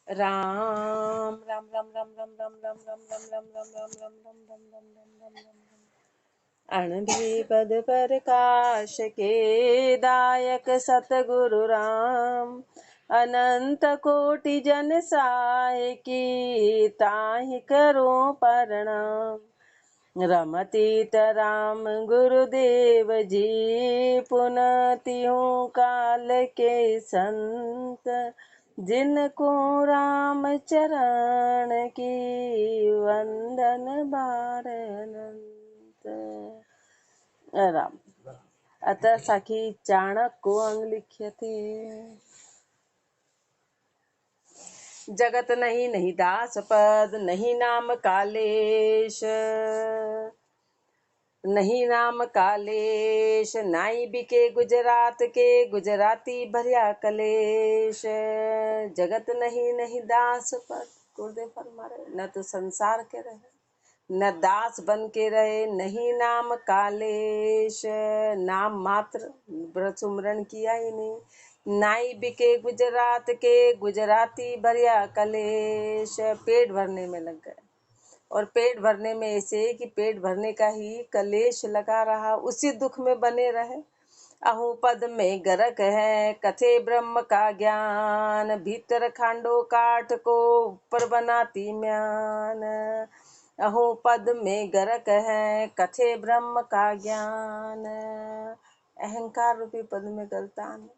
राम राम राम राम राम राम राम राम राम राम राम राम राम राम राम राम राम राम राम। अणधि पद प्रकाश के दायक सतगुरु राम, अनंत कोटि जन साय की ताहि करो प्रणाम। रमतीत राम गुरुदेव जी, पुनतिहु काल के संत, जिनको राम चरण की वंदन बारनंत। राम अतः सखी चाणक को अंग लिखे थे। जगत नहीं नहीं दास पद, नहीं नाम कालेश, नहीं नाम कालेश, नाई बिके गुजरात के गुजराती भरिया कलेश। जगत नहीं नहीं दास पद, गुरुदेव फरमा रहे, न तो संसार के रहे न दास बन के रहे, नहीं नाम कालेश, नाम मात्र व्रत सुमरण किया ही नहीं। नाई बिके गुजरात के गुजराती भरिया कलेश, पेट भरने में लग गए। और पेट भरने में ऐसे कि पेट भरने का ही कलेश लगा रहा, उसी दुख में बने रहे। अहू पद में गरक है, कथे ब्रह्म का ज्ञान, भीतर खांडो काठ को ऊपर बनाती म्यान। अहू पद में गरक है, कथे ब्रह्म का ज्ञान। अहंकार रूपी पद में गलतान,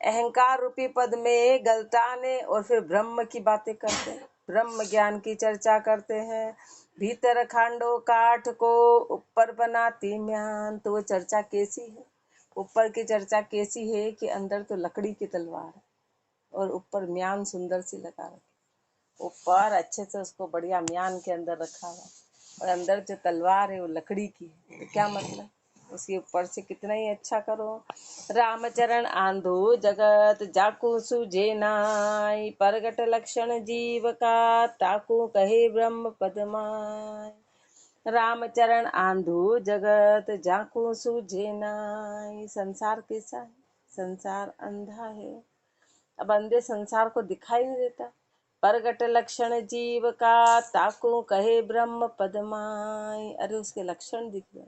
अहंकार रूपी पद में गलताने और फिर ब्रह्म की बातें करते हैं, ब्रह्म ज्ञान की चर्चा करते हैं। भीतर खांडो काठ को ऊपर बनाती म्यान, तो वो चर्चा कैसी है? ऊपर की चर्चा कैसी है कि अंदर तो लकड़ी की तलवार है और ऊपर म्यान सुंदर सी लगा रखी। ऊपर अच्छे से उसको बढ़िया म्यान के अंदर रखा हुआ और अंदर जो तलवार है वो लकड़ी की है। तो क्या मतलब? उसके ऊपर से कितना ही अच्छा करो। रामचरण आंधो जगत जाकू सुझे नाय, परगट लक्षण जीव का ताकू कहे ब्रह्म पदमाय। रामचरण आंधो जगत जाकू सुझे नाय। संसार कैसा है? संसार अंधा है। अब अंधे संसार को दिखाई नहीं देता। परगट लक्षण जीव का ताकू कहे ब्रह्म पदमाय। अरे उसके लक्षण दिख रहे,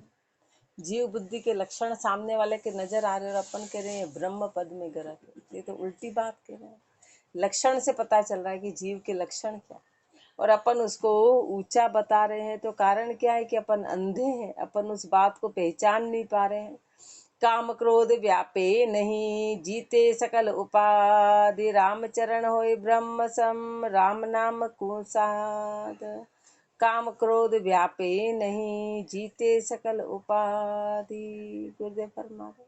जीव बुद्धि के लक्षण सामने वाले के नजर आ रहे और अपन कह रहे हैं ब्रह्म पद में गरक है। ये तो उल्टी बात कह रहे हैं। लक्षण से पता चल रहा है कि जीव के लक्षण क्या, और अपन उसको ऊंचा बता रहे हैं। तो कारण क्या है कि अपन अंधे हैं, अपन उस बात को पहचान नहीं पा रहे हैं। काम क्रोध व्यापे नहीं, जीते सकल उपाधि, रामचरण होए ब्रह्म सम, राम नाम को साध। काम क्रोध व्यापे नहीं, जीते सकल उपाधि। गुरुदेव फरमा रहे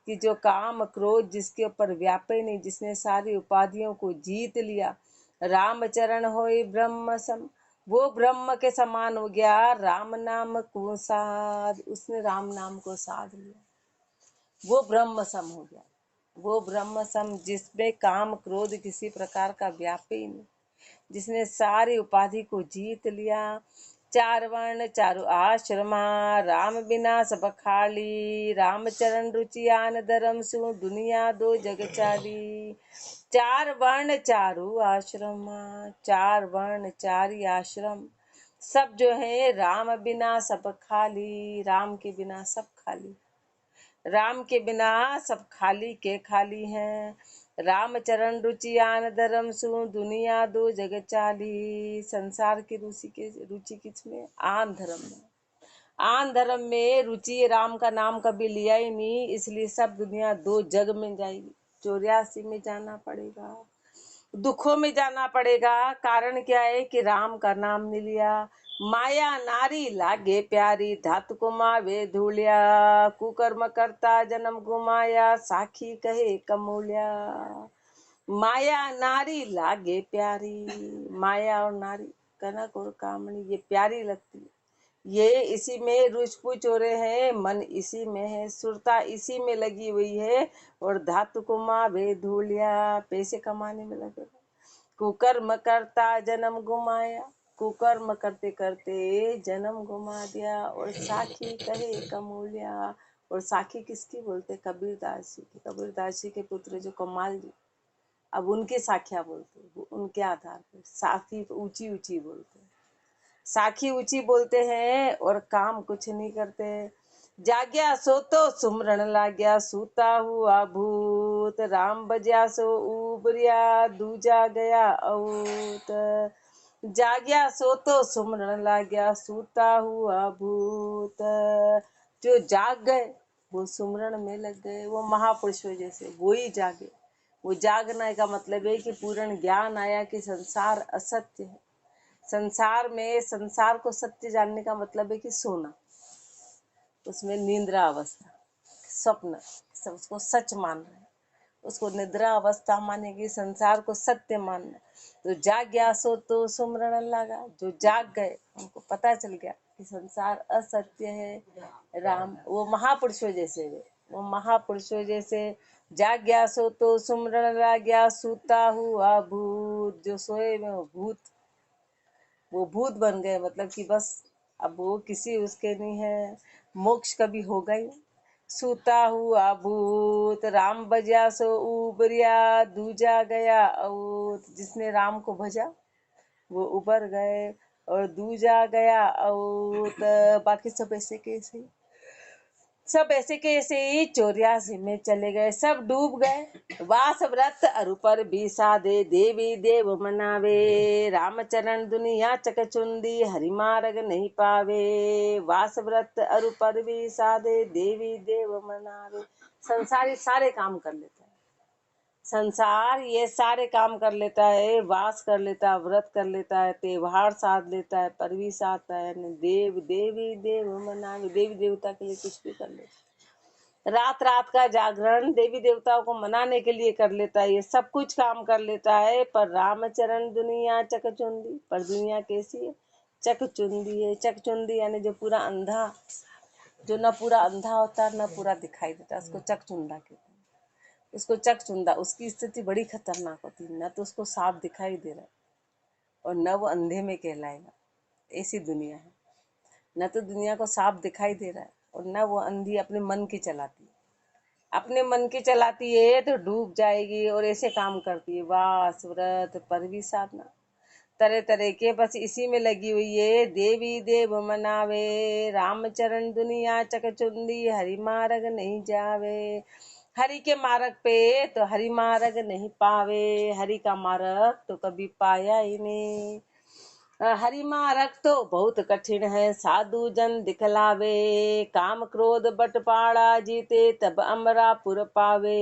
कि जो काम क्रोध जिसके ऊपर व्यापे नहीं, जिसने सारी उपाधियों को जीत लिया, रामचरण होए ब्रह्म सम, वो ब्रह्म के समान हो गया। राम नाम को साध, उसने राम नाम को साध लिया, वो ब्रह्म सम हो गया। वो ब्रह्म सम जिसमें काम क्रोध किसी प्रकार का व्यापे ही नहीं, जिसने सारी उपाधि को जीत लिया। चार वर्ण चारु आश्रमा, राम बिना सब खाली, रामचरण रुचि आन धर्म सु, दुनिया दो जग चाली। चार वर्ण चारु आश्रम, चार वर्ण चारि आश्रम, सब जो है राम बिना सब खाली। राम के बिना सब खाली, राम के बिना सब खाली के खाली हैं। रामचरण रुचि आन धर्म सु, दुनिया दो जग चाली। संसार की रुचि किसमें? आन धर्म में। आन धर्म में रुचि, राम का नाम कभी लिया ही नहीं, इसलिए सब दुनिया दो जग में जाएगी। 84 में जाना पड़ेगा, दुखों में जाना पड़ेगा। कारण क्या है कि राम का नाम नहीं लिया। माया नारी लागे प्यारी, धातु कुमावे धूलिया, कुकर्म करता जन्म गुमाया, साखी कहे कमूलिया। माया नारी लागे प्यारी, माया और नारी, कनक और कामनी, ये प्यारी लगती है। ये इसी में रुच पुच हो रहे हैं, मन इसी में है, सुरता इसी में लगी हुई है। और धातु कुमा वे धूलिया, पैसे कमाने में लगे। कुकर्म करता जन्म गुमाया, कुकर्म करते करते जन्म गुमा दिया। और साखी कहे कमूलिया, और साखी किसकी बोलते? कबीरदास जी की। कबीरदास जी के पुत्र जो कमाल जी, अब उनके साखियाँ बोलते हैं, वो उनके आधार पर साखी ऊंची ऊंची बोलते हैं, साखी ऊंची बोलते हैं और काम कुछ नहीं करते। जाग्या सो तो सुमरण लाग्या, सूता हुआ भूत, राम बज्या सो उबरिया, दूजा गया औत। जाग्या सो तो सुमरण लाग्या, सूता हुआ भूत। जो जाग गए वो सुमरण में लग गए, वो महापुरुषों जैसे वो ही जागे। वो जागने का मतलब है कि पूर्ण ज्ञान आया कि संसार असत्य है। संसार में संसार को सत्य जानने का मतलब है कि सोना, उसमें निद्रा अवस्था, स्वप्न, सब उसको सच मान रहे हैं, उसको निद्रा अवस्था मानेगी, संसार को सत्य मानना। तो जाग गया सो तो सुमरण लगा, जो जाग गए उनको पता चल गया कि संसार असत्य है। राम वो महापुरुषों जैसे वे, वो महापुरुषों जैसे जाग गया सो तो सुमरण लगा, सूता हुआ भूत, जो सोए में वो भूत, वो भूत बन गए, मतलब कि बस अब वो किसी उसके नहीं है, मोक्ष कभी होगा ही। सूता हुआ भूत, राम बजा सो उबरिया, दूजा गया औत। जिसने राम को भजा वो उबर गए और दूजा गया औत। बाकी सब ऐसे कैसे, सब ऐसे के ऐसे ही 84 में चले गए, सब डूब गए। वास व्रत अरु पर भी साधे, देवी देव मनावे, रामचरण दुनिया चकचुंदी, हरि मार्ग नहीं पावे। वास व्रत अरु पर भी साधे, देवी देव मनावे। संसारी सारे काम कर लेता है, संसार ये सारे काम कर लेता है, वास कर लेता है, व्रत कर लेता है, त्योहार साध लेता है, परवी साधता है, देव देवी देव मनावे, देवी देवता के लिए कुछ भी कर लेता है। रात रात का जागरण देवी देवताओं को मनाने के लिए कर लेता है, ये सब कुछ काम कर लेता है। पर रामचरण दुनिया चकचुंदी, पर दुनिया कैसी है, चकचुंदी है। चकचुंदी यानी जो पूरा अंधा, जो न पूरा अंधा होता न पूरा दिखाई देता, उसको चकचुंदा कहते हैं। उसको चकचुंदा, उसकी स्थिति बड़ी खतरनाक होती है, न तो उसको साफ दिखाई दे रहा है और न वो अंधे में कहलाएगा, ऐसी दुनिया है। न तो दुनिया को साफ दिखाई दे रहा है और न वो अंधी अपने मन की चलाती है, अपने मन की चलाती है तो डूब जाएगी और ऐसे काम करती है। वास व्रत परवी साधना तरह तरह के बस इसी में लगी हुई है। देवी देव मनावे, रामचरण दुनिया चकचुंदी, हरि मार्ग नहीं जावे। हरि के मार्ग पे तो हरि मार्ग नहीं पावे, हरि का मार्ग तो कभी पाया ही नहीं। हरि मार्ग तो बहुत कठिन है, साधु जन दिखलावे, काम क्रोध बटपाड़ा जीते तब अमरापुर पावे।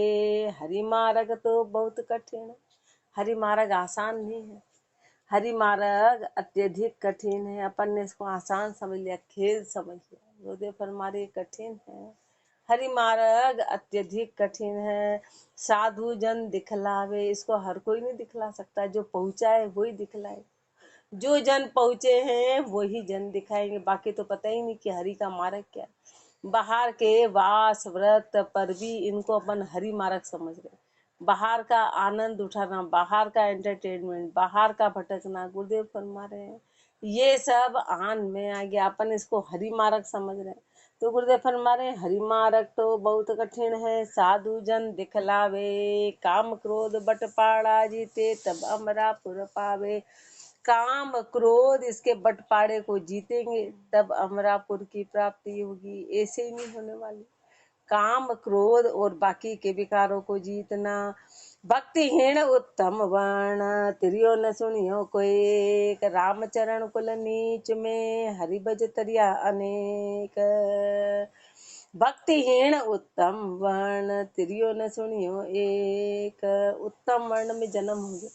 हरि मार्ग तो बहुत कठिन है, हरि मार्ग आसान नहीं है, हरि मार्ग अत्यधिक कठिन है। अपन ने इसको आसान समझ लिया, खेल समझ लिया, गुरुदेव फरमारे कठिन है। हरि मार्ग अत्यधिक कठिन है, साधु जन दिखलावे, इसको हर कोई नहीं दिखला सकता, जो पहुंचा है वही दिखलाए। जो जन पहुंचे हैं वही जन दिखाएंगे, बाकी तो पता ही नहीं कि हरि का मार्ग क्या है। बाहर के वास व्रत पर भी इनको अपन हरि मार्ग समझ गए, बाहर का आनंद उठाना, बाहर का एंटरटेनमेंट, बाहर का भटकना, गुरुदेव फरमा रहे हैं ये सब आन में आ गया, अपन इसको हरि मार्ग समझ रहे हैं। तो गुरुदेव फरमा रहे हैं हरि मार्ग तो बहुत कठिन है, साधु जन दिखलावे, काम क्रोध बटपाड़ा जीते तब अमरापुर पावे। काम क्रोध इसके बटपाड़े को जीतेंगे तब अमरापुर की प्राप्ति होगी, ऐसे ही नहीं होने वाली। काम क्रोध और बाकी के विकारों को जीतना। भक्तिहीन उत्तम वर्ण, तिरियो न सुनियो कोई, रामचरण कुल नीच में, हरि भज तरिया अनेक। भक्तिहीन उत्तम वर्ण, तिरियो न सुनियो एक। उत्तम वर्ण में जन्म हो गया,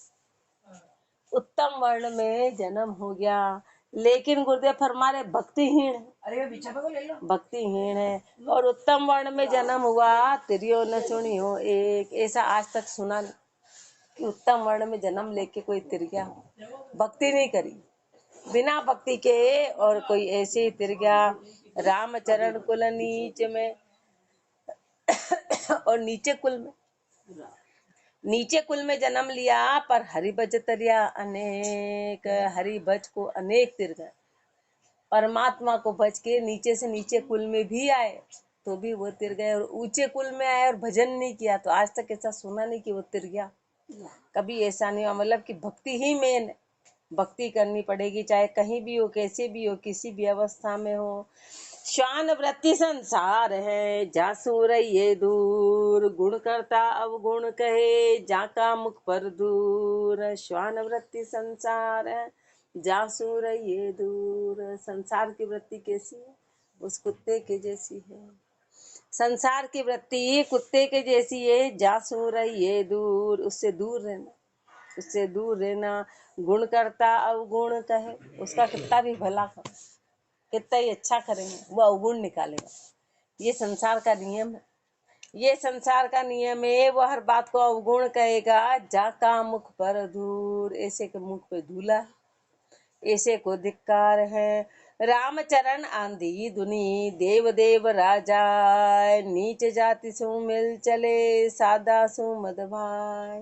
उत्तम वर्ण में जन्म हो गया, लेकिन गुरुदेव फरमा रहे भक्तिहीन है, भक्तिहीन है और उत्तम वर्ण में जन्म हुआ, तिरियो न सुनियो एक। ऐसा आज तक सुना नहीं कि उत्तम वर्ण में जन्म लेके कोई तिर गया, भक्ति नहीं करी बिना भक्ति के, और कोई ऐसे ही तिर गया। रामचरण कुल नीच में और नीचे कुल में, नीचे कुल में जन्म लिया, पर हरि भज तरिया अनेक, हरि भज को अनेक तिर गए। परमात्मा को भज के नीचे से नीचे कुल में भी आए तो भी वो तिर गए, और ऊंचे कुल में आए और भजन नहीं किया तो आज तक ऐसा सुना नहीं कि वो तिर गया। कभी ऐसा नहीं हुआ, मतलब कि भक्ति ही मेन है। भक्ति करनी पड़ेगी, चाहे कहीं भी हो, कैसे भी हो, किसी भी अवस्था में हो। श्वान वृत्ति संसार है, जासू रहिए दूर, गुण करता अवगुण कहे, जाका मुख पर दूर। श्वान वृत्ति संसार है, जासू रहिए दूर। संसार की वृत्ति कैसी है? उस कुत्ते के जैसी है। संसार की वृत्ति कुत्ते के जैसी है, जासू रहिए दूर, उससे दूर रहना, उससे दूर रहना। गुण करता अवगुण कहे, उसका कितना भी भला करो, कितना ही अच्छा करेंगे, वो अवगुण निकालेगा। ये संसार का नियम है, ये संसार का नियम है। वो हर बात को अवगुण कहेगा, जाका मुख पर धूल, ऐसे के मुख पे धूला, ऐसे को धिक्कार है। रामचरण आंधी दुनी, देव देव राजा, नीच जाति सु मिल चले, सादा सु मद भाई।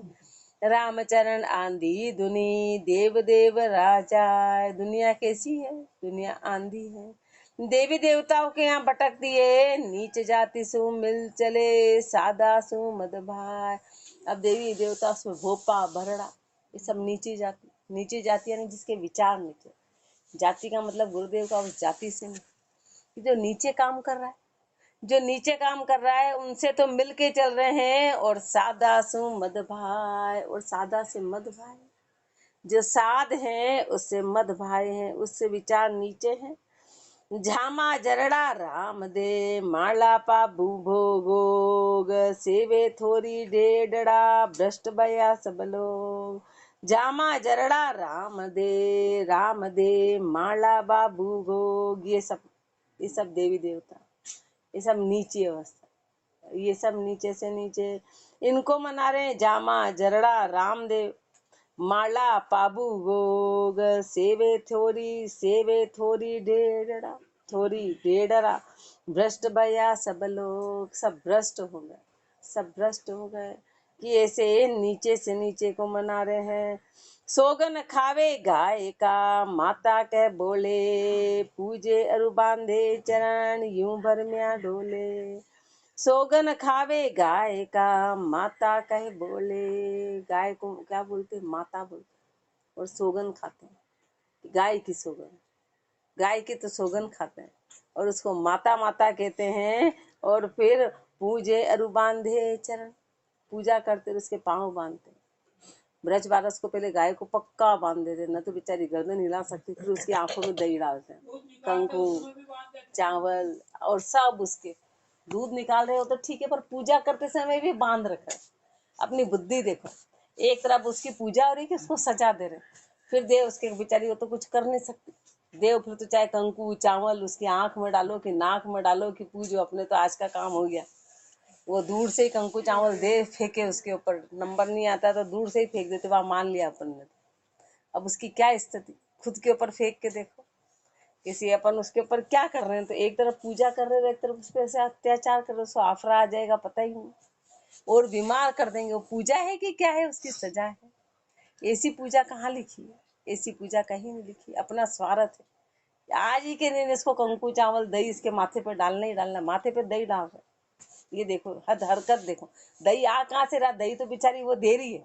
रामचरण आंधी दुनी, देव देव राजा। दुनिया कैसी है? दुनिया आंधी है, देवी देवताओं के यहाँ भटक दिए, नीच जाति सु मिल चले, सादा सु मद भाई। अब देवी देवता सु भोपा भरड़ा, ये सब नीची जाति। नीची जाति यानी जिसके विचार नीचे। जाति का मतलब गुरुदेव का उस जाति से नहीं। जो नीचे काम कर रहा है, जो नीचे काम कर रहा है, उनसे तो मिल के चल रहे हैं। और सादा सु मद भाई, और सादा से मद भाई। जो साध हैं उससे मद भाई हैं, उससे विचार नीचे हैं। झामा जरड़ा राम दे, माला पाबू भोगोग, सेवे थोरी डेडड़ा, भ्रष्ट भया सब लोग। जामा जरड़ा राम दे, माला बाबू भोग, ये सब देवी देवता, ये सब नीची अवस्था, ये सब नीचे से नीचे। इनको मना रहे हैं, जामा जरड़ा रामदेव, माला पाबू गोग, सेवे थोरी ढेडरा, थोरी ढेडरा, भ्रष्ट भया सब लोग। सब भ्रष्ट हो गए, सब भ्रष्ट हो गए, कि ऐसे नीचे से नीचे को मना रहे हैं। सोगन खावे गाय का, माता कह बोले, पूजे अरु बांधे चरण, यूं भर म्या डोले। सोगन खावे गाय का, माता कह बोले। गाय को क्या बोलते? माता बोलते। और सोगन खाते हैं, गाय की सोगन, गाय की तो सोगन खाते हैं, और उसको माता माता कहते हैं। और फिर पूजे अरु बांधे चरण, पूजा करते उसके पाँव बांधते। ब्रज बारस को पहले गाय को पक्का बांध देते, न तो बेचारी गर्दन हिला सकती। फिर उसकी आंखों में दही डालते हैं, कंकु, चावल और सब। उसके दूध निकाल रहे हो तो ठीक है, पर पूजा करते समय भी बांध रखा है। अपनी बुद्धि देखो, एक तरफ उसकी पूजा हो रही है कि उसको सजा दे रहे, फिर देव उसके बेचारी वो तो कुछ कर नहीं सकती। देव फिर तो चाहे कंकु चावल उसकी आंख में डालो कि नाक में डालो कि पूजो, अपने तो आज का काम हो गया। वो दूर से ही कंकु चावल दे फेंके, उसके ऊपर नंबर नहीं आता तो दूर से ही फेंक देते, वह मान लिया अपन ने। अब उसकी क्या स्थिति, खुद के ऊपर फेंक के देखो, किसी अपन उसके ऊपर क्या कर रहे हैं। तो एक तरफ पूजा कर रहे हो, एक तरफ उस पर ऐसे अत्याचार कर रहे हो, उसको आफरा आ जाएगा पता ही नहीं, और बीमार कर देंगे। वो पूजा है कि क्या है? उसकी सजा है। ऐसी पूजा कहाँ लिखी है? ऐसी पूजा कहीं नहीं लिखी। अपना स्वार्थ है। आज ही के दिन इसको कंकु चावल दही इसके माथे पर डालना ही डालना, माथे पर दही डाल रहे। ये देखो हद हरकत देखो, दही आ कहाँ से रहा? दही तो बेचारी वो दे रही है,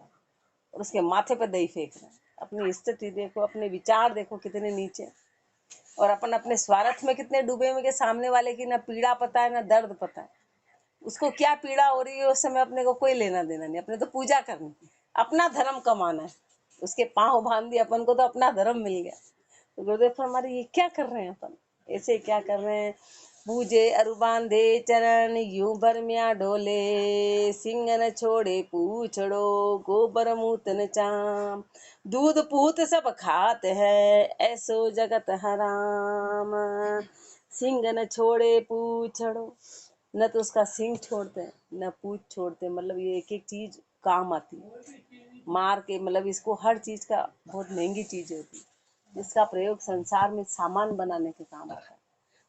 और उसके माथे पर दही फेंक रहा है। अपनी स्थिति देखो, अपने विचार देखो कितने नीचे, और अपन अपने स्वार्थ में कितने डूबे हुए, के सामने वाले की ना पीड़ा पता है ना दर्द पता है। उसको क्या पीड़ा हो रही है उस समय अपने को कोई लेना देना नहीं। अपने तो पूजा करनी, अपना धर्म कमाना है। उसके पाँव बांध दिए अपन को तो अपना धर्म मिल गया। तो गुरुदेव हमारे ये क्या कर रहे हैं अपन, ऐसे क्या कर रहे हैं? पूजे अरु बांधे चरण, यूं भर म्या डोले, सिंह न छोड़े पूछड़ो, गोबर मूतन चाम। दूध पूत सब खात है, ऐसो जगत हराम। सिंह न छोड़े पूछड़ो, न तो उसका सिंह छोड़ते हैं न पूछ छोड़ते हैं। मतलब ये एक एक चीज काम आती है मार के, मतलब इसको हर चीज का बहुत महंगी चीज होती है, जिसका प्रयोग संसार में सामान बनाने के काम आता है।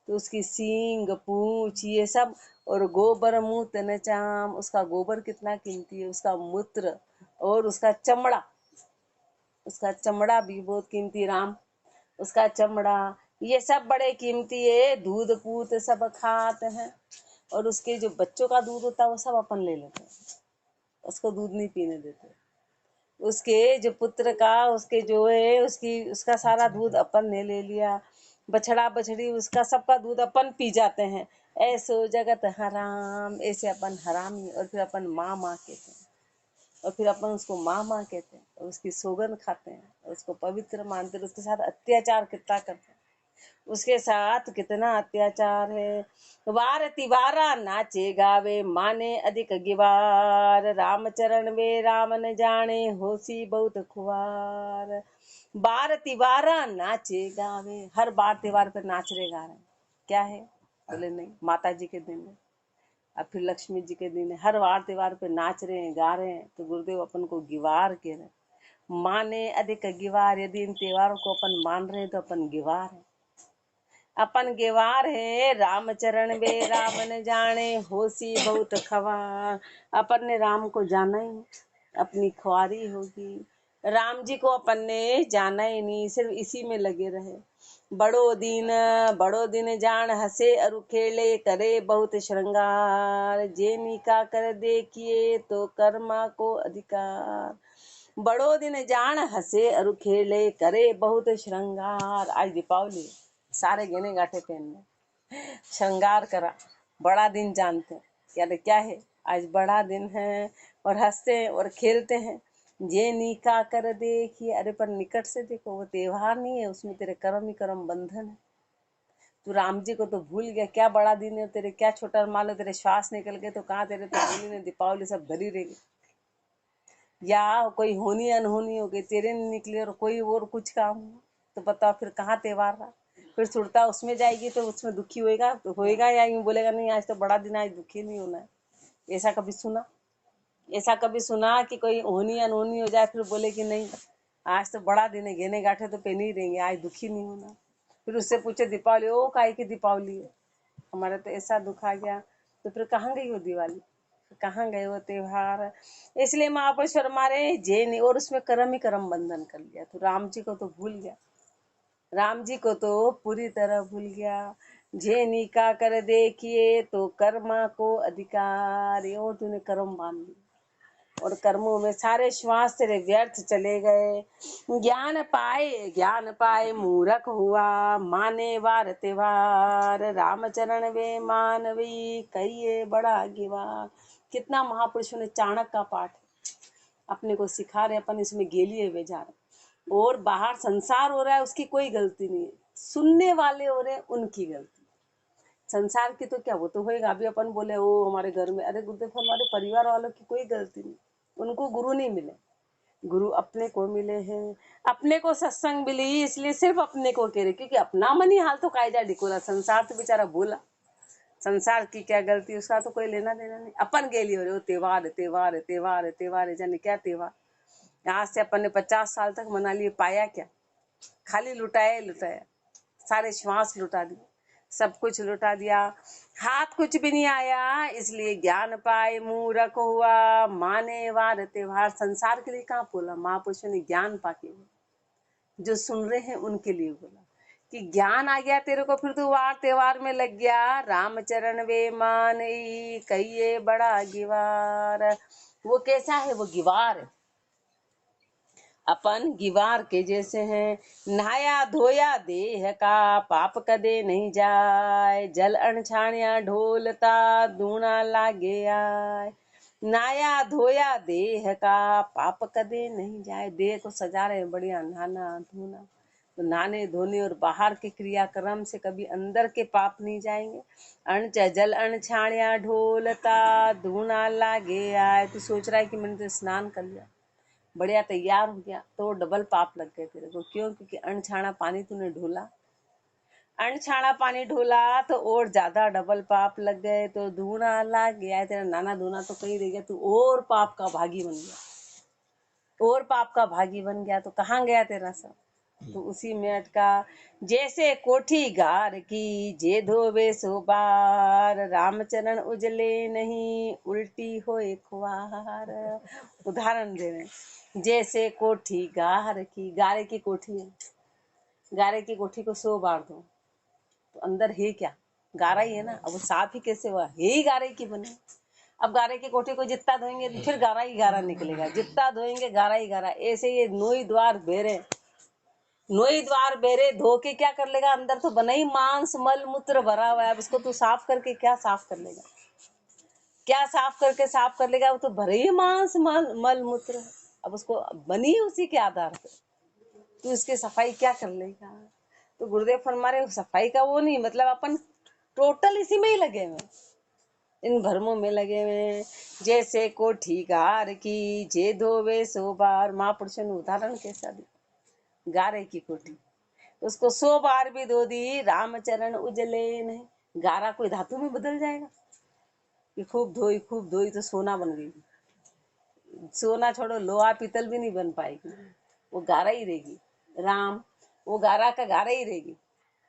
तो उसकी सींग पूंछ ये सब, और गोबर मूत्र न चाम, उसका गोबर कितना कीमती है, उसका मूत्र और उसका चमड़ा, उसका चमड़ा भी बहुत कीमती। राम उसका चमड़ा, ये सब बड़े कीमती है। दूध पूत सब खात हैं, और उसके जो बच्चों का दूध होता है वो सब अपन ले लेते हैं, उसको दूध नहीं पीने देते। उसके जो पुत्र का, उसके जो है उसका सारा दूध अपन ने ले लिया, बछड़ा बछड़ी उसका सबका दूध अपन पी जाते हैं। ऐसो जगत हराम, ऐसे अपन हरामी। और फिर अपन माँ माँ कहते हैं, और फिर अपन उसको माँ माँ कहते हैं, और उसकी सौगंध खाते हैं, और उसको पवित्र मानते हैं। उसके साथ अत्याचार कितना करते हैं, उसके साथ कितना अत्याचार है। वार तिवारा नाचे गावे, माने अधिक गिवार, रामचरण वे राम न जाने, होसी बहुत खुआर। बार तिवारा नाचे गावे, हर बार त्योहार पर नाच रहे गा रहे। क्या है? बोले नहीं, माता जी के दिन है, अब फिर लक्ष्मी जी के दिन है, हर वार त्योहार पे नाच रहे हैं, गा रहे हैं। तो गुरुदेव अपन को गिवार कह रहे हैं। माने अधिक गिवार, यदि इन त्योहारों को अपन मान रहे हैं तो अपन गिवार है, अपन गेवार है। रामचरण वे राम न जाने, होसी बहुत खवार। अपन ने राम को जाना ही नहीं, अपनी ख्वारी होगी। राम जी को अपन ने जाना ही नहीं, सिर्फ इसी में लगे रहे। बड़ो दिन जान हंसे अरु खेले, करे बहुत श्रृंगार, जे निका कर देखिए तो कर्मा को अधिकार। बड़ो दिन जान हंसे अरु खेले, करे बहुत श्रृंगार। आज दीपावली, सारे गहने गाठे पहनने, श्रृंगार करा, बड़ा दिन जानते हैं। यार क्या है, आज बड़ा दिन है, और हंसते हैं और खेलते हैं। ये निका कर देखिए, अरे पर निकट से देखो, वो त्योहार नहीं है, उसमें तेरे कर्म ही कर्म बंधन है। तू राम जी को तो भूल गया, क्या बड़ा दिन है तेरे, क्या छोटा, मान लो तेरे श्वास निकल गए तो कहाँ तेरे तो होली ने दीपावली सब धरी रहेगी। या कोई होनी अनहोनी हो गई, तेरे नहीं निकले और कोई और कुछ काम हो, तो बताओ फिर कहाँ त्योहार रहा। फिर सुरता उसमें जाएगी तो उसमें दुखी होएगा, तो होएगा, या यूं बोलेगा नहीं आज तो बड़ा दिन, आज दुखी नहीं होना है। ऐसा कभी सुना? ऐसा कभी सुना कि कोई होनी अनहोनी हो जाए फिर बोले कि नहीं आज तो बड़ा दिन है, घेने गाठे तो पहन ही रहेंगे, आज दुखी नहीं होना। फिर उससे पूछे दीपावली, ओ काहे की दीपावली है, हमारा तो ऐसा दुख आ गया। तो फिर कहाँ गई वो दिवाली, कहाँ गए वो त्योहार? इसलिए महापुरुष हमारे जैन, और उसमें कर्म ही कर्म बंधन कर लिया। तो राम जी को तो भूल गया, राम जी को तो पूरी तरह भूल गया। जे निका कर देखिए तो कर्मा को अधिकार, और तूने कर्म बांध लिया, और कर्मों में सारे श्वास तेरे व्यर्थ चले गए। ज्ञान पाए मूर्ख हुआ, माने वार त्योहार, रामचरण वे मानवी, कहिए बड़ा गिवार। कितना महापुरुषों ने चाणक्य का पाठ अपने को सिखा रहे, अपन इसमें गेलिए हुए जा रहे। और बाहर संसार हो रहा है, उसकी कोई गलती नहीं है, सुनने वाले हो रहे उनकी गलती। संसार की तो क्या, वो तो होएगा। अभी अपन बोले ओ हमारे घर में, अरे गुरुदेव हमारे परिवार वालों की कोई गलती नहीं, उनको गुरु नहीं मिले, गुरु अपने को मिले हैं। अपने को सत्संग मिली, इसलिए सिर्फ अपने को कह रहे, क्योंकि अपना मन ही हाल तो कायजा डिकोला। संसार तो बेचारा बोला, संसार की क्या गलती, उसका तो कोई लेना देना नहीं। अपन गेली हो रहे हो त्योहार त्योहार त्योहार त्योहार, जाने क्या त्योहार। आज से अपन ने 50 साल तक मना लिए, पाया क्या? खाली लुटाया लुटाया, सारे श्वास लुटा दिए, सब कुछ लुटा दिया, हाथ कुछ भी नहीं आया। इसलिए ज्ञान पाए मूर्ख हुआ, माने वार त्योहार। संसार के लिए कहाँ बोला, महापुरुषों ने ज्ञान पाके जो सुन रहे हैं उनके लिए बोला कि ज्ञान आ गया तेरे को, फिर तू वार त्योहार में लग गया। रामचरण वे मान कहिए बड़ा गिवार। वो कैसा है? वो गिवार है, अपन गिवार के जैसे हैं। नहाया धोया देह का, पाप कदे नहीं जाए, जल अनछाणिया ढोलता, दूना लागे आए। नहाया धोया देह का, पाप कदे नहीं जाए। देह को सजा रहे बढ़िया, नहाना धोना, तो नहाने धोने और बाहर के क्रियाक्रम से कभी अंदर के पाप नहीं जाएंगे। जल अनछाणिया ढोलता, धूना लागे आए। तो सोच रहा है कि मैंने तो स्नान कर लिया, बढ़िया तैयार हो गया, तो डबल पाप लग गए तेरे को। क्यों? क्योंकि अनछाना पानी तूने ढोला, अनछाना पानी ढोला तो और ज्यादा डबल पाप लग गए। तो धूना लग गया तेरा, नाना धूना तो कहीं रह गया, तू और पाप का भागी बन गया, और पाप का भागी बन गया। तो कहाँ गया तेरा सब? तो उसी में अटका। जैसे कोठी गार की, जे धोवे सो बार, रामचरण उजले नहीं, उल्टी होए खुआर। उदाहरण दे रहे, जैसे कोठी गार की, गारे की कोठी है, गारे की कोठी को 100 बार दो तो अंदर है क्या? गारा ही है ना। अब वो साफ ही कैसे हुआ, है ही गारे की बनी। अब गारे की कोठी को जितना धोएंगे तो फिर गारा ही गारा निकलेगा, जितना धोएंगे गारा ही गारा। ऐसे ये नोई द्वार बेरे, नोई द्वार बेरे धो के क्या कर लेगा, अंदर तो बना ही मांस मल मूत्र भरा हुआ है, अब उसको तू साफ करके क्या साफ कर लेगा, क्या साफ करके साफ कर लेगा, वो तो भरे ही मांस मल मूत्र। अब उसको बनी ही उसी के आधार पे, तू इसकी सफाई क्या कर लेगा। तो गुरुदेव फरमा रहे सफाई का वो नहीं, मतलब अपन टोटल इसी में ही लगे हुए, इन भरमों में लगे हुए। जैसे कोठी गार की जे धोवे सो बार, महापुरुषों ने उदाहरण कैसा दिया, गारे की कोठी उसको 100 बार भी धो दी रामचरण उजले नहीं। गारा कोई धातु में बदल जाएगा कि खूब धोई तो सोना बन गई, सोना छोड़ो लोहा पीतल भी नहीं बन पाएगी, वो गारा ही रहेगी। राम वो गारा का गारा ही रहेगी,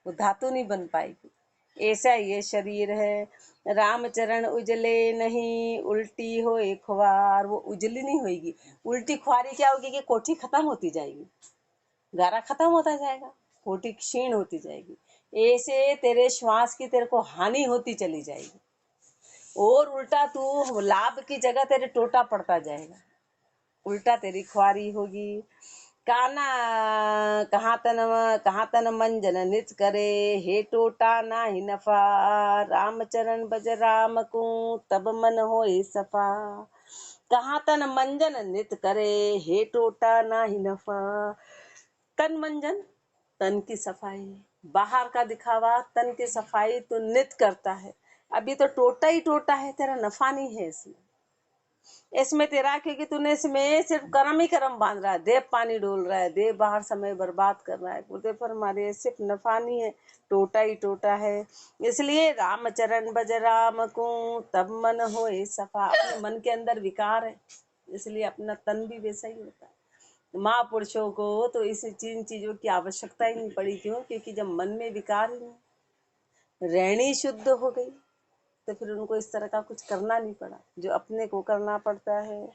वो धातु नहीं बन पाएगी। ऐसा ये शरीर है, रामचरण उजले नहीं, उल्टी हो एक ख्वार, वो उजली नहीं होगी। उल्टी ख्वारी क्या होगी कि कोठी खत्म होती जाएगी, गारा खत्म होता जाएगा, कोठी क्षीण होती जाएगी। ऐसे तेरे श्वास की तेरे को हानि होती चली जाएगी, और उल्टा तू लाभ की जगह तेरे टोटा पड़ता जाएगा, उल्टा तेरी ख्वारी होगी। काना कहाँ तन मंजन नित करे, हे टोटा ना ही नफा, रामचरण बज राम को तब मन हो सफा। कहाँ तन मंजन नित करे, हे टोटा ना ही नफा। तन मंजन तन की सफाई, बाहर का दिखावा, तन की सफाई तो नित करता है। अभी तो टोटा ही टोटा है, तेरा नफा नहीं है इसमें तेरा, क्योंकि तूने इसमें सिर्फ कर्म ही कर्म बांध रहा है, देव पानी डोल रहा है, देव बाहर समय बर्बाद कर रहा है। गुरुदेव पर हमारे सिर्फ नफा नहीं है, टोटा ही टोटा है। इसलिए रामचरण बज राम को तब मन हो सफा। अपने मन के अंदर विकार है, इसलिए अपना तन भी वैसा ही होता है। महापुरुषों को तो इस चीजों की आवश्यकता ही नहीं पड़ी। क्यों? क्योंकि जब मन में विकार ही नहीं, रहनी शुद्ध हो गई, तो फिर उनको इस तरह का कुछ करना नहीं पड़ा जो अपने को करना पड़ता है।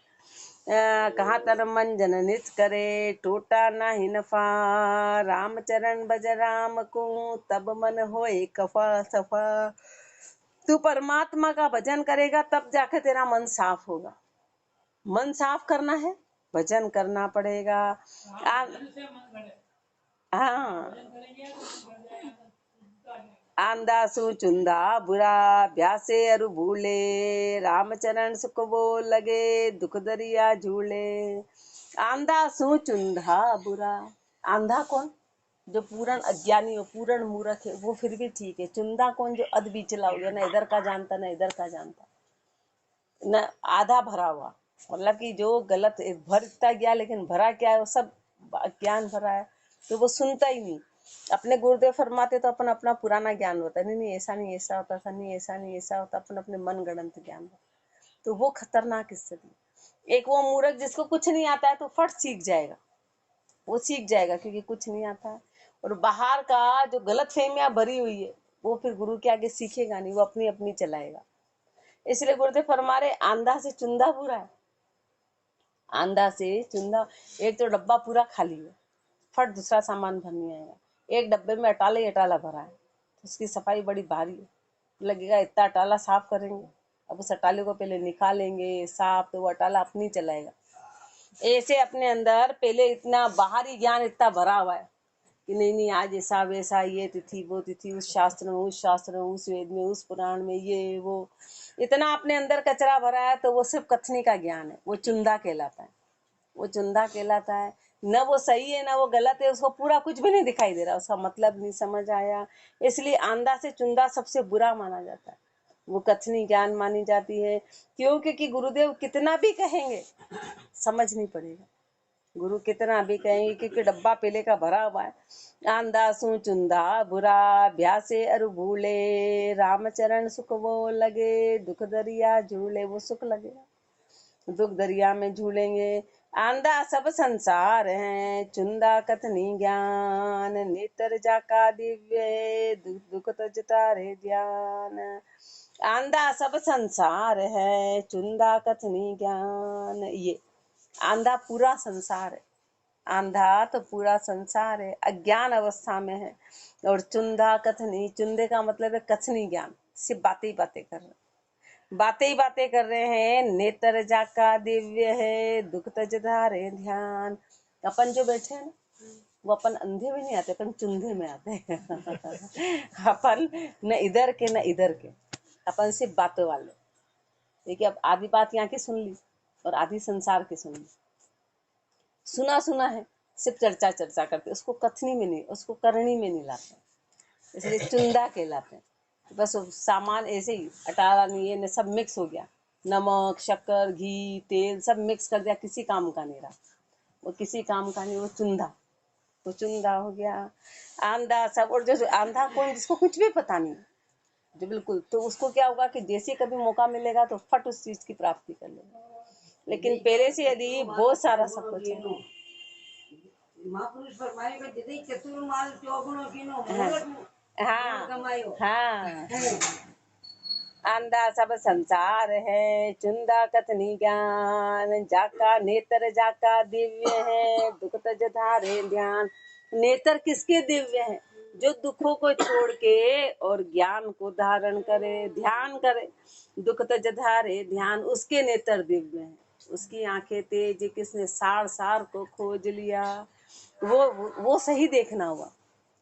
कहाँ तर मंजन नित करे, टोटा ना ही नफा, रामचरण बज राम को तब मन होए कफा सफा। तू परमात्मा का भजन करेगा तब जाकर तेरा मन साफ होगा। मन साफ करना है, भजन करना पड़ेगा। हाँ, आंदा सु चुंदा बुरा, भ्यासे अरु भूले, रामचरण सुख वो लगे, दुख दरिया झूले। आंधा सु चुंदा बुरा, आंधा कौन? जो पूर्ण अज्ञानी हो, पूर्ण मूर्ख है, वो फिर भी ठीक है। चुंदा कौन? जो अध बीचला हो गया, ना इधर का जानता ना इधर का जानता, न आधा भरा हुआ, मतलब कि जो गलत भरता गया लेकिन भरा क्या है, वो सब ज्ञान भरा है, तो वो सुनता ही नहीं। अपने गुरुदेव फरमाते तो अपन अपना पुराना ज्ञान होता है, नहीं ऐसा नहीं ऐसा होता था, नहीं ऐसा नहीं ऐसा होता, अपन अपने मन गणंत ज्ञान होता, तो वो खतरनाक स्थिति। एक वो मूर्ख जिसको कुछ नहीं आता है तो फट सीख जाएगा, वो सीख जाएगा क्योंकि कुछ नहीं आता है। और बाहर का जो गलत फहमियां भरी हुई है, वो फिर गुरु के आगे सीखेगा नहीं, वो अपनी अपनी चलाएगा। इसलिए गुरुदेव फरमा रहे आंधा से चुंदा बुरा है। आंधा से चुंदा, एक तो डब्बा पूरा खाली है, फट दूसरा सामान भरने आएगा। एक डब्बे में अटाला ही अटाला भरा है, तो उसकी सफाई बड़ी भारी है, लगेगा इतना अटाला साफ करेंगे, अब उस अटाले को पहले निकालेंगे साफ, तो वो अटाला अपनी चलाएगा। ऐसे अपने अंदर पहले इतना बाहरी ज्ञान इतना भरा हुआ है कि नहीं नहीं आज ऐसा वैसा, ये तिथि वो तिथि, उस शास्त्र में उस शास्त्र में, उस वेद में उस पुराण में, ये वो, इतना अपने अंदर कचरा भरा है, तो वो सिर्फ कथनी का ज्ञान है, वो चुंदा कहलाता है। वो चुंदा कहलाता है, न वो सही है न वो गलत है, उसको पूरा कुछ भी नहीं दिखाई दे रहा, उसका मतलब नहीं समझ आया। इसलिए आंधा से चुंदा सबसे बुरा माना जाता है, वो कथनी ज्ञान मानी जाती है। क्यों? क्योंकि गुरुदेव कितना भी कहेंगे समझ नहीं पड़ेगा, गुरु कितना भी कहेंगे, क्योंकि डब्बा पहले का भरा हुआ है। आंधा सु चुंदा बुरा, भ्यासे अरु भूले, रामचरण सुख वो लगे, दुख दरिया झूले, वो सुख लगेगा, दुख दरिया में झूलेंगे। आंधा सब संसार है, चुंदा कथनी ज्ञान, नेत्र जाका दिव्य, दुख तजता रे ध्यान। आंधा सब संसार है, चुंदा कथनी ज्ञान, ये आंधा पूरा संसार है। आंधा तो पूरा संसार है, अज्ञान अवस्था में है। और चुंदा कथनी, चुंदे का मतलब है कथनी ज्ञान, सिर्फ बातें ही बातें कर रहे, बातें ही बातें कर रहे हैं। नेत्र जाका दिव्य है, दुख तज धारे ध्यान। अपन जो बैठे हैं ना, वो अपन अंधे में नहीं आते, अपन चुंधे में आते हैं। अपन न इधर के न इधर के, अपन सिर्फ बातों वाले। देखिए अब आधी बात यहाँ की सुन ली और आधी संसार की सुन ली। सुना सुना है, सिर्फ चर्चा चर्चा करते, उसको कथनी में नहीं, उसको करनी में नहीं लाते, इसलिए चुंदा कहलाते हैं। बस वो सामान ऐसे ही अटारा नहीं है, सब मिक्स हो गया, नमक शक्कर घी तेल सब मिक्स कर दिया, किसी काम का नहीं रहा, वो किसी काम का नहीं, वो चुंदा, वो चुंदा हो गया। आंधा सब, और जो आंधा कौन, जिसको कुछ भी पता नहीं, जो बिल्कुल, तो उसको क्या होगा कि जैसे कभी मौका मिलेगा तो फट उस चीज की प्राप्ति कर लेगा। लेकिन पहले से यदि बहुत सारा सब कुछ है, महापुरुष फरमाएगा यदि चतुर्माल चौगुणों कीनो हाँ हाँ, आंधा सब संसार है, चुंदा कथनी ज्ञान, जाका नेत्र जाका दिव्य है, दुख तज धारे ध्यान। नेत्र किसके दिव्य है? जो दुखों को छोड़ के और ज्ञान को धारण करे, ध्यान करे, दुख तज धारे ध्यान, उसके नेत्र दिव्य है। उसकी आंखें तेज, किसने सार सार को खोज लिया, वो सही देखना हुआ,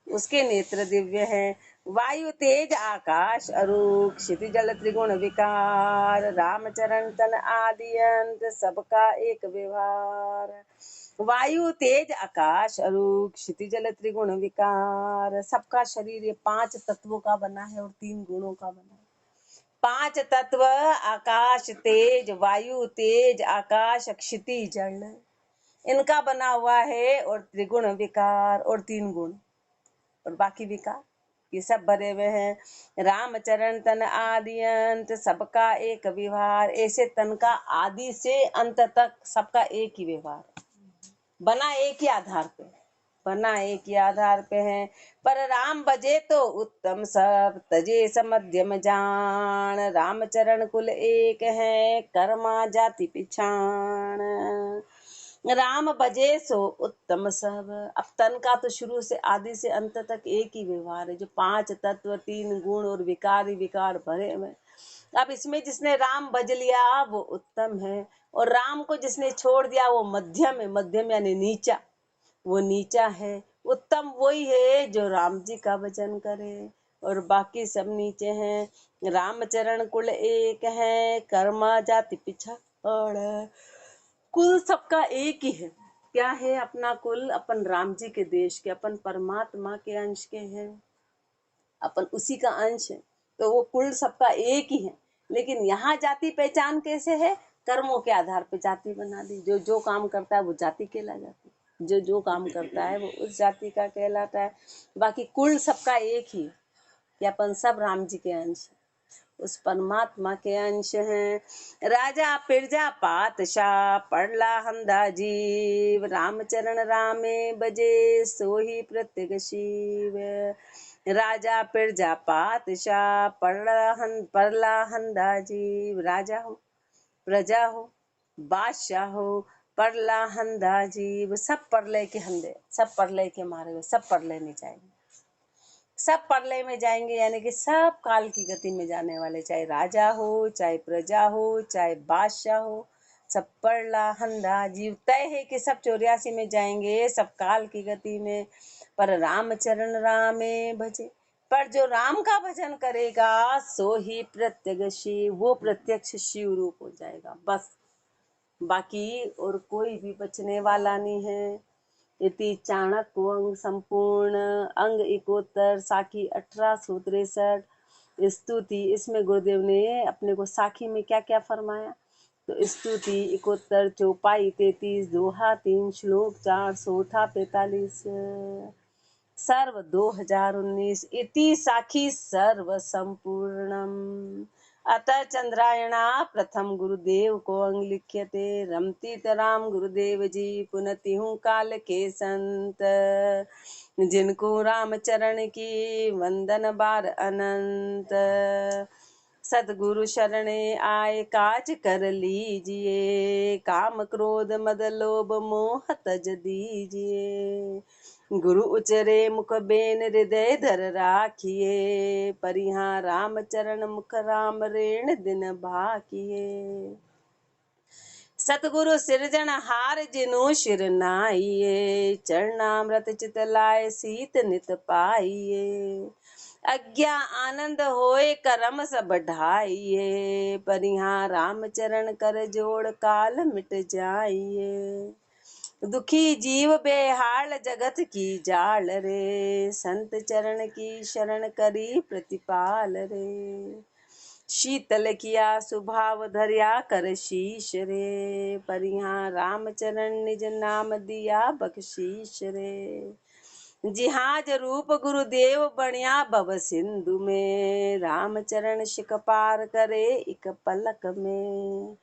उसके नेत्र दिव्य हैं। वायु तेज आकाश अरूप, क्षिति जल त्रिगुण विकार, रामचरण तन आदि अंत, सबका एक व्यवहार। वायु तेज आकाश अरूप, क्षिति जल त्रिगुण विकार, सबका शरीर ये 5 तत्वों का बना है और 3 गुणों का बना है। 5 तत्व, आकाश तेज, वायु तेज, आकाश क्षिति जल, इनका बना हुआ है, और त्रिगुण विकार और 3 गुण और बाकी विकार, ये सब भरे हुए हैं। रामचरण तन आदि अंत, सबका एक व्यवहार। ऐसे तन का आदि से अंत तक सबका एक ही व्यवहार, बना एक ही आधार पे, बना एक ही आधार पे है। पर राम बजे तो उत्तम सब, तजे समध्यम जान, रामचरण कुल एक है, कर्मा जाति पिछाण। राम बजे सो उत्तम सब। अब तन का तो शुरू से आदि से अंत तक एक ही व्यवहार है, जो 5 तत्व 3 गुण और विकार ही विकार भरे हुए। अब इसमें जिसने राम भज लिया वो उत्तम है, और राम को जिसने छोड़ दिया वो मध्यम है, मध्यम यानी नीचा, वो नीचा है। उत्तम वही है जो राम जी का भजन करे, और बाकी सब नीचे हैं। रामचरण कुल एक है, कर्मा जाति पिछाड़। कुल सबका एक ही है। क्या है अपना कुल? अपन राम जी के देश के, अपन परमात्मा के अंश के हैं, अपन उसी का अंश है, तो वो कुल सबका एक ही है। लेकिन यहाँ जाति पहचान कैसे है? कर्मों के आधार पे जाति बना दी। जो जो काम करता है वो जाति कहला जाती है, जो जो काम करता है वो उस जाति का कहलाता है। बाकी कुल सबका एक ही, कि अपन सब राम जी के अंश, उस परमात्मा के अंश हैं। राजा प्रजा पातशाह, पड़ला हंदा जीव, रामचरण रामे बजे, सोही प्रत्येक शिव। राजा प्रजा पातशाह, पड़ला हंदा जीव, राजा हो, प्रजा हो, बादशाह हो, पड़ला हंदा जीव, सब परलय के हंदे, सब परलय के मारे हुए, सब परलय में जाएंगे, सब परलय में जाएंगे, यानी कि सब काल की गति में जाने वाले, चाहे राजा हो, चाहे प्रजा हो, चाहे बादशाह हो, सब परला हंदा जीव। तय है कि सब 84 में जाएंगे, सब काल की गति में। पर रामचरण रामे भजे, पर जो राम का भजन करेगा सो ही प्रत्यक्ष शिव, वो प्रत्यक्ष शिव रूप हो जाएगा बस। बाकी और कोई भी बचने वाला नहीं है। इति चाणक्य अंग संपूर्ण, अंग 71, साखी 1863 स्तुति। इसमें गुरुदेव ने अपने को साखी में क्या क्या फरमाया? तो स्तुति 71, चौपाई 33, दोहा 3, श्लोक 4, सोठा 45, सर्व 2019। इति साखी सर्व संपूर्णम। अतः चंद्रायणा प्रथम गुरुदेव को अंग लिख्यते, रमती राम गुरुदेव जी पुनति हूँ काल के संत, जिनको राम चरण की वंदन बार अनंत। सतगुरु शरणे आए काज कर लीजिए, काम क्रोध मद लोभ मोह तज दीजिए। गुरु उचरे मुख बेन हृदय धर राखिए, परिहा राम चरण मुख राम रेण दिन भाकिए। सतगुरु सिरजन हार जिनु शिर नाइए, चरणामृत चित लाए सीत नित पाइए। अज्ञा आनंद होए करम सब ढाइए, परिहा राम चरण कर जोड़ काल मिट जाइए। दुखी जीव बेहाल जगत की जाल रे, संत चरण की शरण करी प्रतिपाल रे। शीतल किया सुभाव धरिया कर शीश रे, परिहा राम चरण निज नाम दिया बख्शीश रे। जिहाज रूप गुरुदेव बनिया भव सिंधु में, राम चरण शिक पार करे एक पलक में।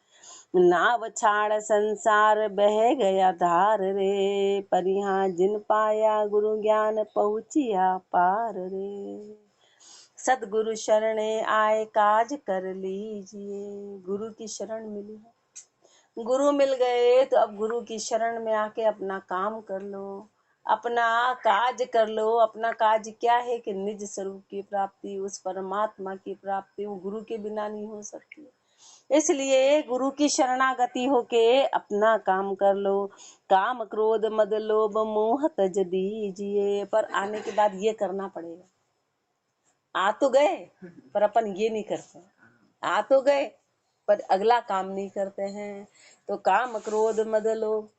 नाव छाड़ संसार बह गया धार रे, परिहा जिन पाया गुरु ज्ञान पहुँचिया पार रे। सदगुरु शरणे आए काज कर लीजिए, गुरु की शरण मिली है, गुरु मिल गए तो अब गुरु की शरण में आके अपना काम कर लो, अपना काज कर लो। अपना काज क्या है कि निज स्वरूप की प्राप्ति, उस परमात्मा की प्राप्ति, वो गुरु के बिना नहीं हो सकती। इसलिए गुरु की शरणागति होके अपना काम कर लो। काम क्रोध मद लोभ मोह तज दीजिए, पर आने के बाद ये करना पड़ेगा। आ तो गए पर अपन ये नहीं करते, आ तो गए पर अगला काम नहीं करते हैं। तो काम क्रोध मद लोभ,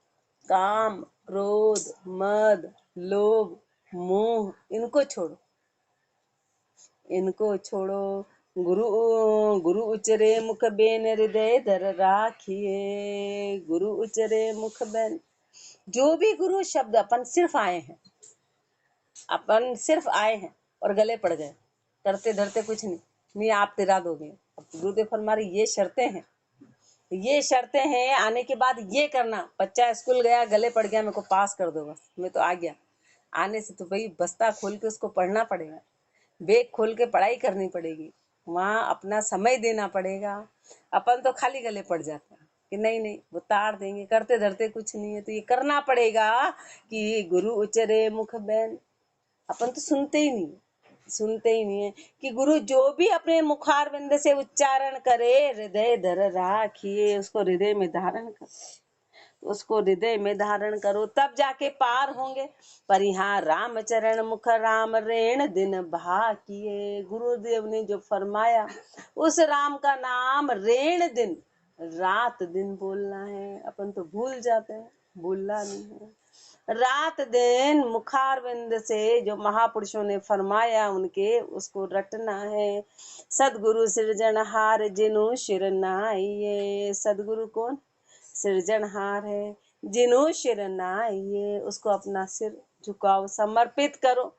काम क्रोध मद लोभ मोह, इनको छोड़ो, इनको छोड़ो। गुरु उचरे मुख बेन हृदय धर राखिए, गुरु उचरे मुख बेन। जो भी गुरु शब्द अपन सिर्फ आए हैं, अपन सिर्फ आए हैं और गले पड़ गए, करते धरते कुछ नहीं आप तिरा दोगे। गुरुदेव फरमा रहे ये शर्तें हैं, ये शर्तें हैं। आने के बाद ये करना, बच्चा स्कूल गया गले पड़ गया, मेरे को पास कर दो बस, मैं तो आ गया। आने से तो भाई बस्ता खोल के उसको पढ़ना पड़ेगा, बैग खोल के पढ़ाई करनी पड़ेगी, वहाँ अपना समय देना पड़ेगा। अपन तो खाली गले पड़ जाते हैं कि नहीं नहीं वो ताड़ देंगे, करते धरते कुछ नहीं है। तो ये करना पड़ेगा कि गुरु उचरे मुख बैन। अपन तो सुनते ही नहीं है कि गुरु जो भी अपने मुखार बिंद से उच्चारण करे, हृदय धर राखिए, उसको हृदय में धारण कर, उसको हृदय में धारण करो, तब जाके पार होंगे। पर यहाँ राम चरण मुख राम रेण दिन भाकिए, गुरुदेव ने जो फरमाया उस राम का नाम रेण दिन, रात दिन बोलना है। अपन तो भूल जाते हैं, भूलना नहीं है। रात दिन मुखारविंद से जो महापुरुषों ने फरमाया उनके, उसको रटना है। सदगुरु सृजनहार जिनु शिर नाइए, सदगुरु कौन? सृजनहार है, जिनु शिर नाइए, उसको अपना सिर झुकाओ, समर्पित करो।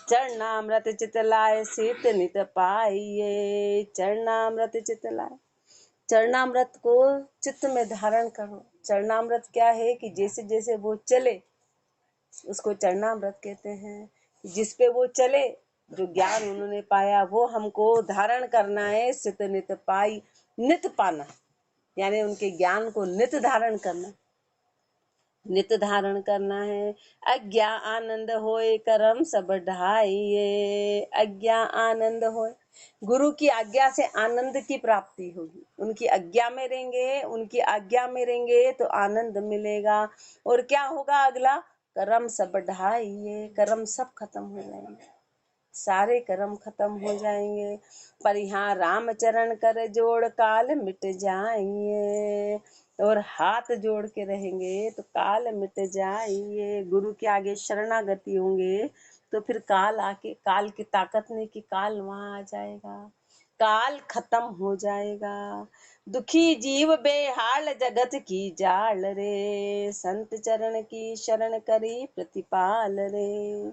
चरणामृत चित लाए सीत नित पाइए, चरणामृत चित लाए, चरणामृत को चित्त में धारण करो। चरणामृत क्या है कि जैसे जैसे वो चले उसको चरणामृत कहते हैं। जिस पे वो चले, जो ज्ञान उन्होंने पाया वो हमको धारण करना है। सित नित पाई, नित पाना यानी उनके ज्ञान को नित धारण करना, नित धारण करना है। अज्ञा आनंद होए करम सब ढाइए, अज्ञा आनंद होए, गुरु की आज्ञा से आनंद की प्राप्ति होगी। उनकी आज्ञा में रहेंगे, उनकी आज्ञा में रहेंगे तो आनंद मिलेगा। और क्या होगा अगला? कर्म सब ढाइए, कर्म सब खत्म हो जाएंगे, सारे कर्म खत्म हो जाएंगे। पर यहाँ राम चरण कर जोड़ काल मिट जाएंगे, और हाथ जोड़ के रहेंगे तो काल मिट जाएंगे। गुरु के आगे शरणागति होंगे तो फिर काल आके, काल की ताकत नहीं कि काल वहां आ जाएगा, काल खत्म हो जाएगा। दुखी जीव बेहाल जगत की जाल रे, संत चरण की शरण करी प्रतिपाल रे।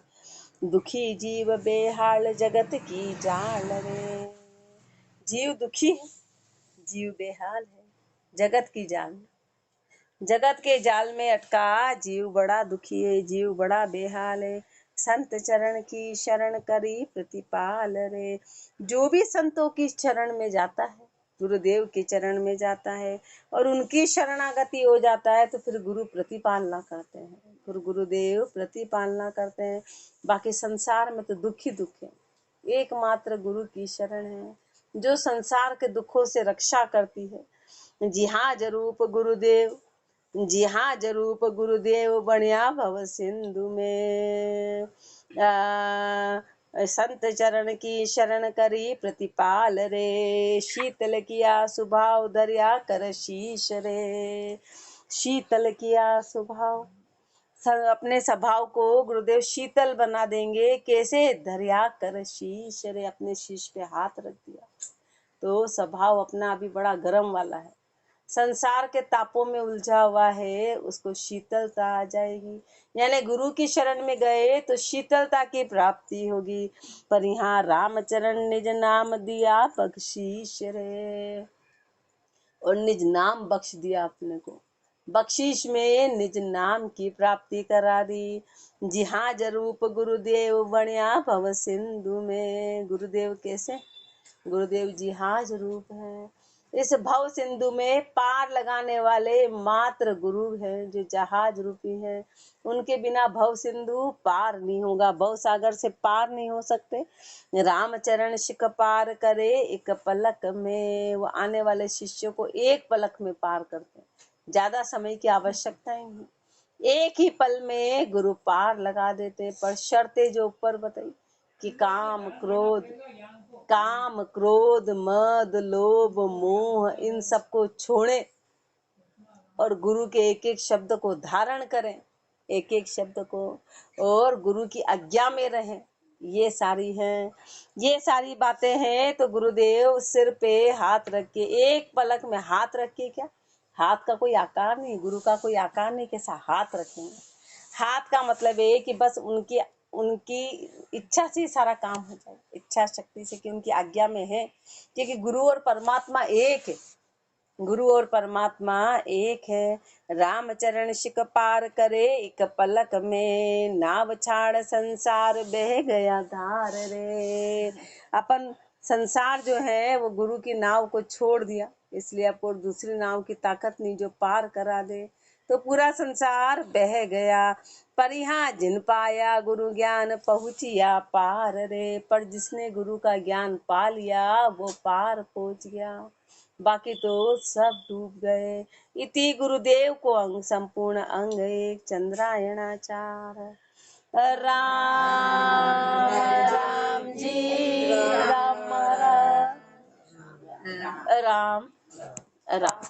दुखी जीव बेहाल जगत की जाल रे, जीव दुखी है, जीव बेहाल है, जगत की जाल में, जगत के जाल में अटका जीव बड़ा दुखी है, जीव बड़ा बेहाल है। संत चरण की शरण करी प्रतिपाल रे, जो भी संतों की शरण में जाता है गुरुदेव के चरण में जाता है और उनकी शरणागति हो जाता है तो फिर गुरु प्रतिपालना करते हैं, गुरुदेव प्रतिपालना करते हैं। बाकी संसार में तो दुख ही दुख है, एकमात्र गुरु की शरण है जो संसार के दुखों से रक्षा करती है। जी हाँ जरूप गुरुदेव, जी हाँ जरूप गुरुदेव बनिया भव सिंधु में। संत चरण की शरण करी प्रतिपाल रे, शीतल किया स्वभाव धरिया कर शीश रे। शीतल किया स्वभाव, अपने स्वभाव को गुरुदेव शीतल बना देंगे। कैसे? धरिया कर शीश रे, अपने शीश पे हाथ रख दिया तो स्वभाव अपना अभी बड़ा गर्म वाला है, संसार के तापों में उलझा हुआ है, उसको शीतलता आ जाएगी। यानी गुरु की शरण में गए तो शीतलता की प्राप्ति होगी। पर यहाँ रामचरण निज नाम दिया बख्शीश रे, और निज नाम बख्श दिया अपने को, बख्शीश में निज नाम की प्राप्ति करा दी। जी हाँ जरूप गुरुदेव बनिया भव सिंधु में। गुरुदेव कैसे? गुरुदेव जी हाँ जरूप है, इस भव सिंधु में पार लगाने वाले मात्र गुरु हैं जो जहाज रूपी हैं। उनके बिना भव सिंधु पार नहीं होगा, भव सागर से पार नहीं हो सकते। रामचरण शिक पार करे एक पलक में, वो आने वाले शिष्यों को एक पलक में पार करते हैं, ज्यादा समय की आवश्यकता ही नहीं, एक ही पल में गुरु पार लगा देते। पर शर्तें जो ऊपर बताई कि काम क्रोध मद लोभ मोह इन सबको छोड़े और गुरु के एक एक शब्द को धारण करें, एक एक शब्द को, और गुरु की आज्ञा में रहें। ये सारी बातें हैं। तो गुरुदेव सिर पे हाथ रख के, एक पलक में हाथ रख के, क्या हाथ का कोई आकार नहीं, गुरु का कोई आकार नहीं, कैसा हाथ रखेंगे। हाथ का मतलब है कि बस उनकी उनकी इच्छा से सारा काम हो जाए, इच्छा शक्ति से, कि उनकी आज्ञा में है। क्योंकि गुरु और परमात्मा एक है, गुरु और परमात्मा एक है। रामचरण शिक पार करे एक पलक में, नाव छाड़ संसार बह गया धार रे। अपन संसार जो है वो गुरु की नाव को छोड़ दिया, इसलिए आपको दूसरी नाव की ताकत नहीं जो पार करा दे, तो पूरा संसार बह गया। पर यहाँ जिन पाया गुरु ज्ञान पहुँचिया पार रे, पर जिसने गुरु का ज्ञान पा लिया वो पार पहुँच गया, बाकी तो सब डूब गए। इति गुरुदेव को अंग संपूर्ण अंग एक चंद्रायणाचार। राम राम जी राम राम राम राम।